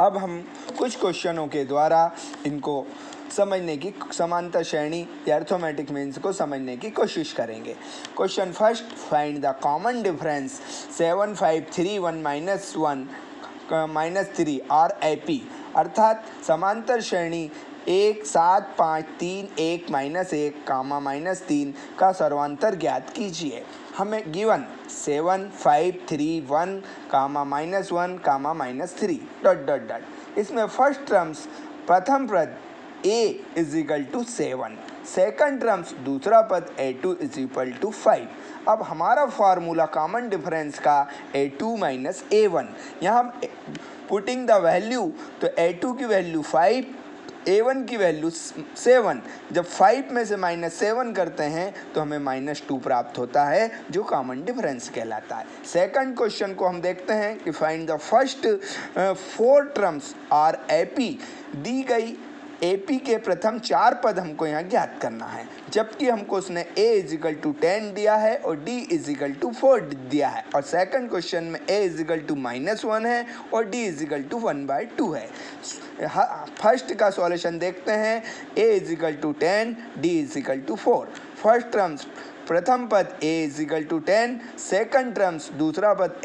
अब हम कुछ क्वेश्चनों के द्वारा इनको समझने की, समांतर श्रेणी या अर्थमेटिक मीन्स को समझने की कोशिश करेंगे। Question first, find the common difference 7531 -3 और AP, अर्थात समांतर श्रेणी 1 7 5 3 1 -1 -3 का सर्वांतर ज्ञात कीजिए। हमें गिवन 7 5 3 1 -1 -3 ... इसमें फर्स्ट टर्म्स प्रथम पद a = 7, सेकंड टर्म्स दूसरा पद a2 = 5। अब हमारा फार्मूला कॉमन डिफरेंस का a2 - a1, यहाँ पुटिंग द वैल्यू, तो a2 की वैल्यू 5, a1 की वैल्यू 7। जब 5 में से -7 करते हैं तो हमें -2 प्राप्त होता है, जो कॉमन डिफरेंस कहलाता है। सेकंड क्वेश्चन को हम देखते हैं कि फाइंड द फर्स्ट 4 टर्म्स और AP, दी गई AP के प्रथम 4 पद हमको यहाँ ज्ञात करना है, जबकि हमको उसने a = 10 दिया है और d = 4 दिया है, और सेकंड क्वेश्चन में a = -1 है और d = 1/2 है। फर्स्ट का सॉल्यूशन देखते हैं। a = 10, d = 4। फर्स्ट टर्म्स प्रथम पद a = 10, सेकंड टर्म्स दूसरा पद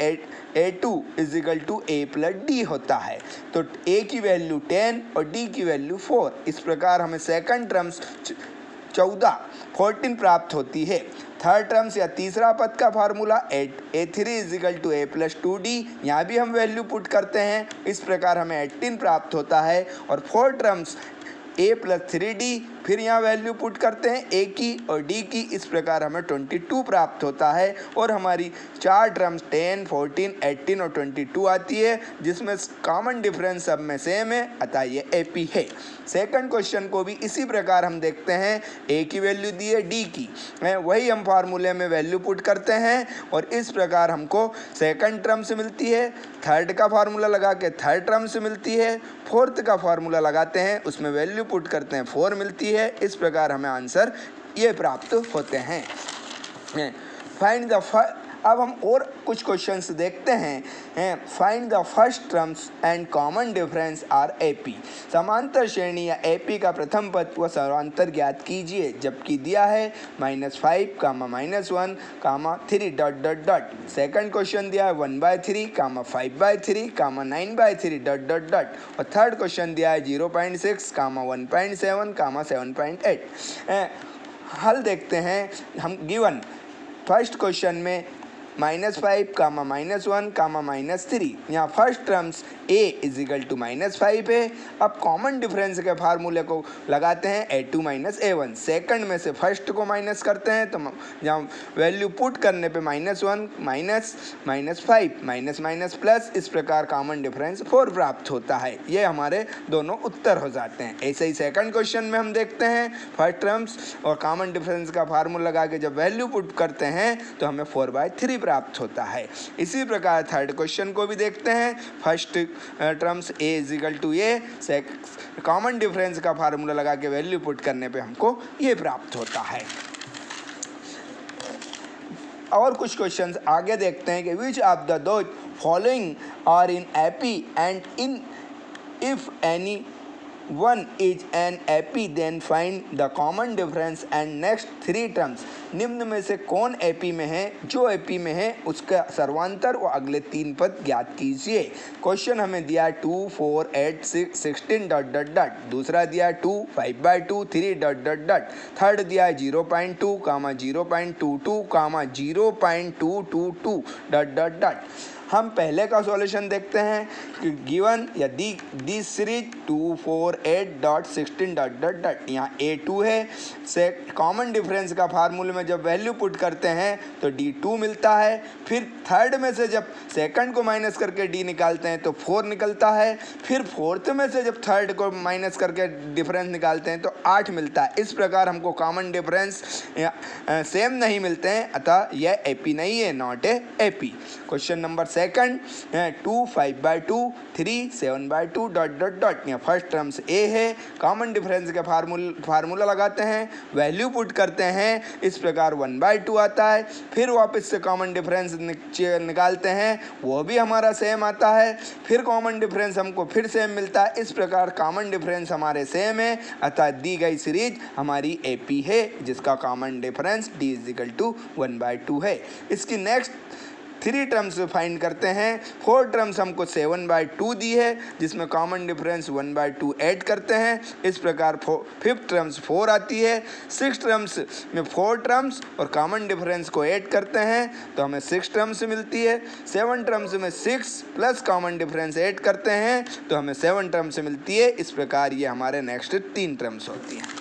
a2 = a + d होता है, तो a की वैल्यू 10 और d की वैल्यू 4। इस प्रकार हमें सेकंड टर्म्स 14 प्राप्त होती है। थर्ड टर्म्स या तीसरा पद का फार्मूला a3 = a + 2d, यहाँ भी हम वैल्यू पुट करते हैं, इस प्रकार हमें 18 प्राप्त होता है। और फोर्थ टर्म्स a + 3d, फिर यहाँ वैल्यू पुट करते हैं a की और d की, इस प्रकार हमें 22 प्राप्त होता है। और हमारी 4 टर्म्स 10, 14, 18 और 22 आती है, जिसमें कॉमन डिफरेंस सब में सेम है, अतः ये AP है। सेकंड क्वेश्चन को भी इसी प्रकार हम देखते हैं। a की वैल्यू दी है, d की, वही हम फार्मूले में वैल्यू पुट करते हैं, और इस प्रकार हमको सेकंड टर्म से मिलती है, थर्ड का फार्मूला लगा के थर्ड टर्म से मिलती है, फोर्थ का फार्मूला लगाते हैं, उसमें वैल्यू पुट करते हैं, 4 मिलती है। इस प्रकार हमें आंसर ये प्राप्त होते हैं। फाइंड द अब हम और कुछ क्वेश्चंस देखते हैं। Find the first terms and common difference are AP, समांतर श्रेणी या AP का प्रथम पद व सर्वांतर ज्ञात कीजिए, जबकि दिया है -5, -1, -3 ... सेकंड क्वेश्चन दिया है 1/3, 5/3, 9/3 ... और थर्ड क्वेश्चन दिया है 0.6, 1.7, 7.8। हल देखते हैं हम। गिवन फर्स्ट क्वेश्चन में -5, -1, -3, यहाँ फर्स्ट टर्म्स a = -5 है। अब कॉमन डिफरेंस के फार्मूले को लगाते हैं a2 - a1, सेकंड में से फर्स्ट को माइनस करते हैं, तो यहाँ वैल्यू पुट करने पे -1 -5 प्लस, इस प्रकार कॉमन डिफरेंस 4 प्राप्त होता है। ये हमारे दोनों उत्तर हो जाते हैं। ऐसे ही सेकंड क्वेश्चन में हम देखते हैं, फर्स्ट टर्म्स और कॉमन डिफरेंस का फार्मूला लगा के जब वैल्यू पुट करते हैं तो हमें 4/3 प्राप्त होता है। इसी प्रकार थर्ड क्वेश्चन को भी देखते हैं। First terms a = a, common difference का फार्मूला लगा के वैल्यू पुट करने पे हमको ये प्राप्त होता है। और कुछ क्वेश्चंस आगे देखते हैं कि which of the those following are in AP and in if any one is an AP, then find the common difference and next 3 terms। निम्न में से कौन AP में है? जो AP में है उसका सर्वांतर व अगले 3 पद ज्ञात कीजिए। क्वेश्चन हमें दिया 2, 4, 8, 6, 16 ... दूसरा दिया 2, 5/2, 3 ... थर्ड दिया 0.2, 0.22, 0.222 ... हम पहले का सॉल्यूशन देखते हैं कि गिवन या दी सीरीज 2, 4, 8, 16 ... यहाँ a2 है। से कॉमन डिफरेंस का फार्मूले में जब वैल्यू पुट करते हैं तो d2 मिलता है। फिर थर्ड में से जब सेकंड को माइनस करके d निकालते हैं तो 4 निकलता है। फिर फोर्थ में से जब थर्ड को माइनस करके डिफरेंस निकालते हैं तो 8 मिलता है। इस प्रकार हमको कॉमन डिफरेंस सेम नहीं मिलते हैं, अतः यह AP नहीं है, not a AP। Question number second 2 5/2, 3 7/2 dot dot dot. यहाँ फर्स्ट टर्म्स ए है, कॉमन डिफरेंस का फार्मूला लगाते हैं, वैल्यू पुट करते हैं, इस प्रकार 1/2 आता है। फिर वापस से कॉमन डिफरेंस निकालते हैं, वो भी हमारा सेम आता है। फिर कॉमन डिफरेंस हमको फिर सेम मिलता है, इस प्रकार कॉमन डिफरेंस हमारे सेम है, अतः दी गई सीरीज हमारी एपी है, जिसका कॉमन डिफरेंस d = 1/2 है। इसकी नेक्स्ट 3 टर्म्स फाइंड करते हैं। 4 टर्म्स हमको 7/2 दी है, जिसमें कॉमन डिफरेंस 1/2 ऐड करते हैं, इस प्रकार 5th टर्म्स 4 आती है। 6 टर्म्स में 4 टर्म्स और कॉमन डिफरेंस को ऐड करते हैं तो हमें 6 टर्म्स मिलती है। 7 टर्म्स में 6 प्लस कॉमन डिफरेंस ऐड करते हैं तो हमें 7 टर्म्स मिलती है। इस प्रकार ये हमारे नेक्स्ट 3 टर्म्स होती हैं।